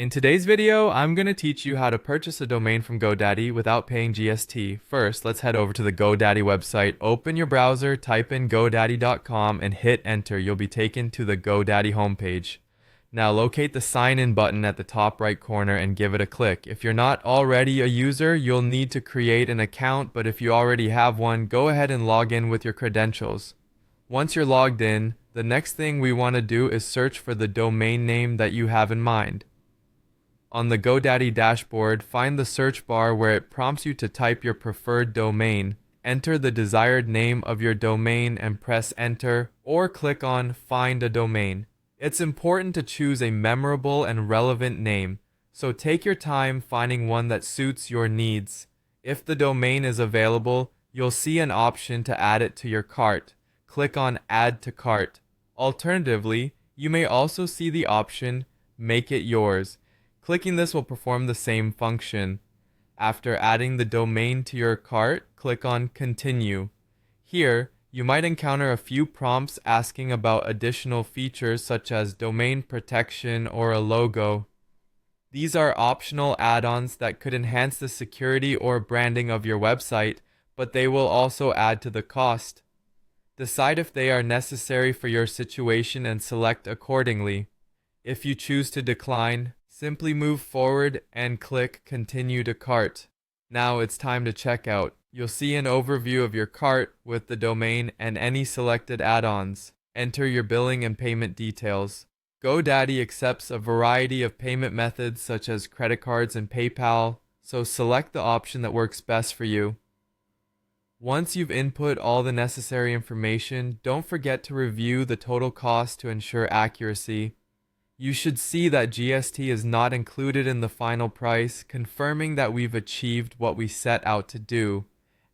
In today's video, I'm going to teach you how to purchase a domain from GoDaddy without paying GST. First, let's head over to the GoDaddy website. Open your browser, type in godaddy.com and hit enter. You'll be taken to the GoDaddy homepage. Now locate the sign in button at the top right corner and give it a click. If you're not already a user, you'll need to create an account, but if you already have one, go ahead and log in with your credentials. Once you're logged in, the next thing we want to do is search for the domain name that you have in mind. On the GoDaddy dashboard, find the search bar where it prompts you to type your preferred domain. Enter the desired name of your domain and press enter, or click on Find a Domain. It's important to choose a memorable and relevant name, so take your time finding one that suits your needs. If the domain is available, you'll see an option to add it to your cart. Click on Add to Cart. Alternatively, you may also see the option Make it yours. Clicking this will perform the same function. After adding the domain to your cart, click on Continue. Here, you might encounter a few prompts asking about additional features such as domain protection or a logo. These are optional add-ons that could enhance the security or branding of your website, but they will also add to the cost. Decide if they are necessary for your situation and select accordingly. If you choose to decline, simply move forward and click Continue to Cart. Now it's time to check out. You'll see an overview of your cart with the domain and any selected add-ons. Enter your billing and payment details. GoDaddy accepts a variety of payment methods such as credit cards and PayPal, so select the option that works best for you. Once you've input all the necessary information, don't forget to review the total cost to ensure accuracy. You should see that GST is not included in the final price, confirming that we've achieved what we set out to do.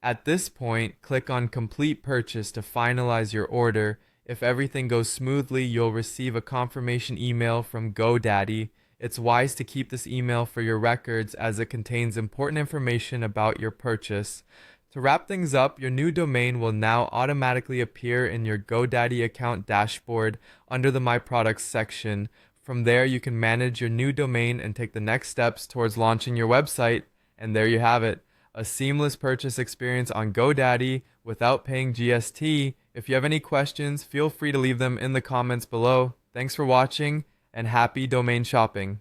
At this point, click on Complete Purchase to finalize your order. If everything goes smoothly, you'll receive a confirmation email from GoDaddy. It's wise to keep this email for your records as it contains important information about your purchase. To wrap things up, your new domain will now automatically appear in your GoDaddy account dashboard under the My Products section. From there, you can manage your new domain and take the next steps towards launching your website. And there you have it, a seamless purchase experience on GoDaddy without paying GST. If you have any questions, feel free to leave them in the comments below. Thanks for watching and happy domain shopping.